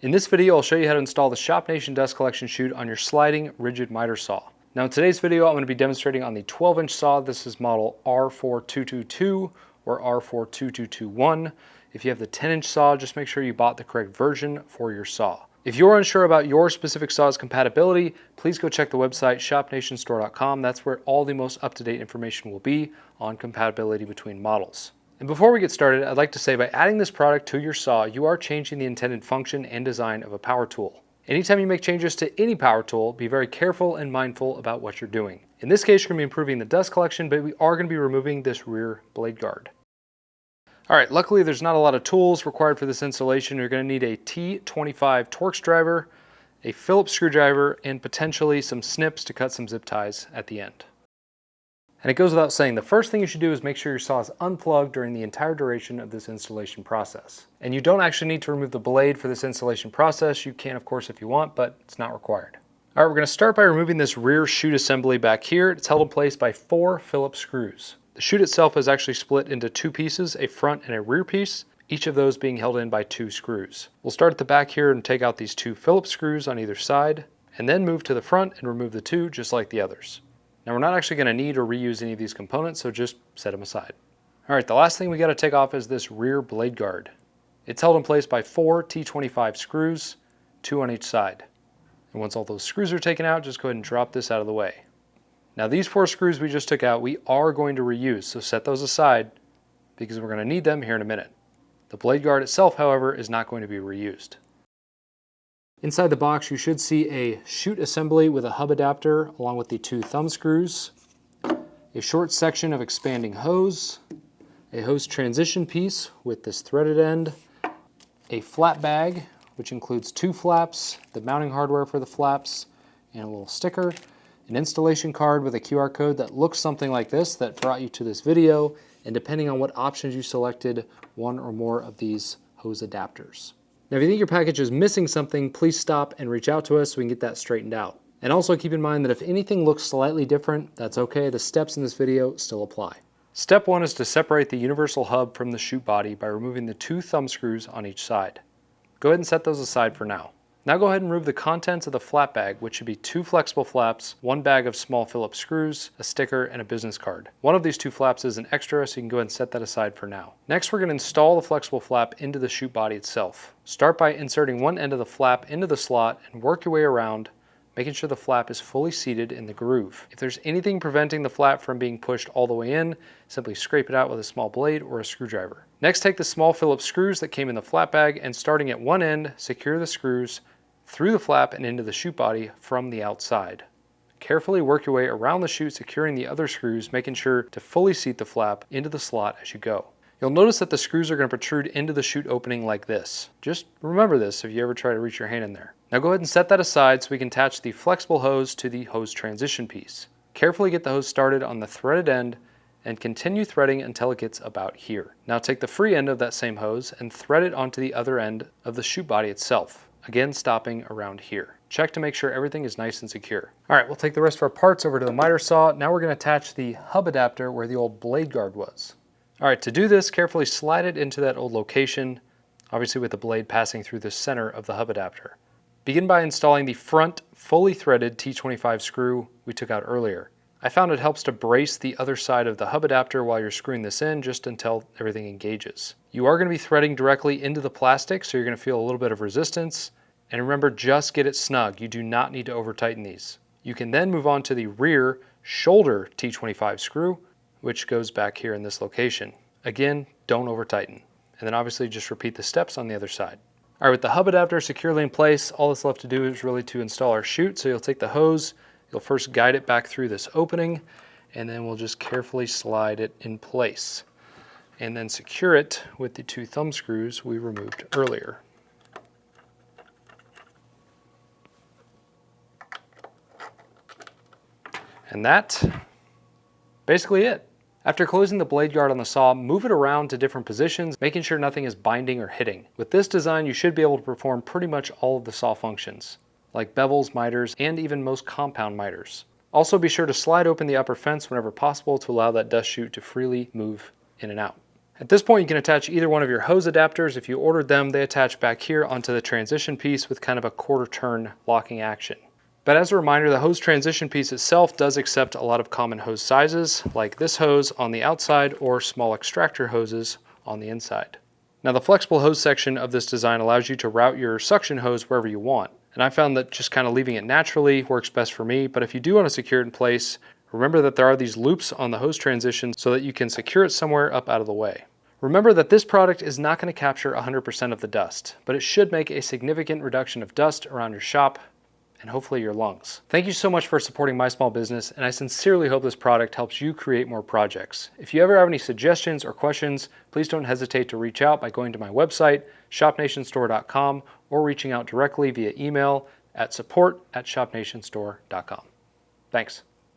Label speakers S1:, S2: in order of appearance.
S1: In this video, I'll show you how to install the Shop Nation dust collection chute on your sliding rigid miter saw. Now in today's video, I'm going to be demonstrating on the 12-inch saw. This is model R4222 or R4221. If you have the 10-inch saw, just make sure you bought the correct version for your saw. If you're unsure about your specific saw's compatibility, please go check the website shopnationstore.com. That's where all the most up-to-date information will be on compatibility between models. And before we get started, I'd like to say by adding this product to your saw, you are changing the intended function and design of a power tool. Anytime you make changes to any power tool, be very careful and mindful about what you're doing. In this case, you're going to be improving the dust collection, but we are going to be removing this rear blade guard. All right, luckily there's not a lot of tools required for this installation. You're going to need a T25 Torx driver, a Phillips screwdriver, and potentially some snips to cut some zip ties at the end. And it goes without saying, the first thing you should do is make sure your saw is unplugged during the entire duration of this installation process. And you don't actually need to remove the blade for this installation process. You can, of course, if you want, but it's not required. All right, we're going to start by removing this rear chute assembly back here. It's held in place by 4 Phillips screws. The chute itself is actually split into 2 pieces, a front and a rear piece, each of those being held in by 2 screws. We'll start at the back here and take out these 2 Phillips screws on either side, and then move to the front and remove the 2 just like the others. Now we're not actually going to need or reuse any of these components, so just set them aside. All right, the last thing we got to take off is this rear blade guard. It's held in place by 4 T25 screws, 2 on each side. And once all those screws are taken out, just go ahead and drop this out of the way. Now these 4 screws we just took out, we are going to reuse, so set those aside because we're going to need them here in a minute. The blade guard itself, however, is not going to be reused. Inside the box, you should see a chute assembly with a hub adapter along with the 2 thumb screws, a short section of expanding hose, a hose transition piece with this threaded end, a flap bag, which includes 2 flaps, the mounting hardware for the flaps, and a little sticker, an installation card with a QR code that looks something like this that brought you to this video, and depending on what options you selected, 1 or more of these hose adapters. Now if you think your package is missing something, please stop and reach out to us so we can get that straightened out. And also keep in mind that if anything looks slightly different, that's okay. The steps in this video still apply. Step 1 is to separate the universal hub from the chute body by removing the 2 thumb screws on each side. Go ahead and set those aside for now. Now go ahead and remove the contents of the flap bag, which should be 2 flexible flaps, 1 bag of small Phillips screws, a sticker, and a business card. One of these 2 flaps is an extra, so you can go ahead and set that aside for now. Next, we're going to install the flexible flap into the chute body itself. Start by inserting one end of the flap into the slot and work your way around, making sure the flap is fully seated in the groove. If there's anything preventing the flap from being pushed all the way in, simply scrape it out with a small blade or a screwdriver. Next, take the small Phillips screws that came in the flap bag and starting at one end, secure the screws through the flap and into the chute body from the outside. Carefully work your way around the chute, securing the other screws, making sure to fully seat the flap into the slot as you go. You'll notice that the screws are going to protrude into the chute opening like this. Just remember this if you ever try to reach your hand in there. Now go ahead and set that aside so we can attach the flexible hose to the hose transition piece. Carefully get the hose started on the threaded end and continue threading until it gets about here. Now take the free end of that same hose and thread it onto the other end of the chute body itself. Again, stopping around here. Check to make sure everything is nice and secure. All right, we'll take the rest of our parts over to the miter saw. Now we're going to attach the hub adapter where the old blade guard was. All right, to do this, carefully slide it into that old location, obviously with the blade passing through the center of the hub adapter. Begin by installing the front, fully threaded T25 screw we took out earlier. I found it helps to brace the other side of the hub adapter while you're screwing this in just until everything engages. You are going to be threading directly into the plastic, so you're going to feel a little bit of resistance. And remember, just get it snug. You do not need to over tighten these. You can then move on to the rear shoulder T25 screw, which goes back here in this location. Again, don't over tighten. And then obviously just repeat the steps on the other side. All right, with the hub adapter securely in place, all that's left to do is really to install our chute. So you'll take the hose, you'll first guide it back through this opening, and then we'll just carefully slide it in place. And then secure it with the 2 thumb screws we removed earlier. And that's basically it. After closing the blade guard on the saw, move it around to different positions, making sure nothing is binding or hitting. With this design, you should be able to perform pretty much all of the saw functions, like bevels, miters, and even most compound miters. Also be sure to slide open the upper fence whenever possible to allow that dust chute to freely move in and out. At this point, you can attach either one of your hose adapters. If you ordered them, they attach back here onto the transition piece with kind of a quarter turn locking action. But as a reminder, the hose transition piece itself does accept a lot of common hose sizes, like this hose on the outside or small extractor hoses on the inside. Now, the flexible hose section of this design allows you to route your suction hose wherever you want. And I found that just kind of leaving it naturally works best for me. But if you do want to secure it in place, remember that there are these loops on the hose transition so that you can secure it somewhere up out of the way. Remember that this product is not going to capture 100% of the dust, but it should make a significant reduction of dust around your shop and hopefully your lungs. Thank you so much for supporting my small business, and I sincerely hope this product helps you create more projects. If you ever have any suggestions or questions, please don't hesitate to reach out by going to my website, shopnationstore.com, or reaching out directly via email at support@shopnationstore.com. Thanks.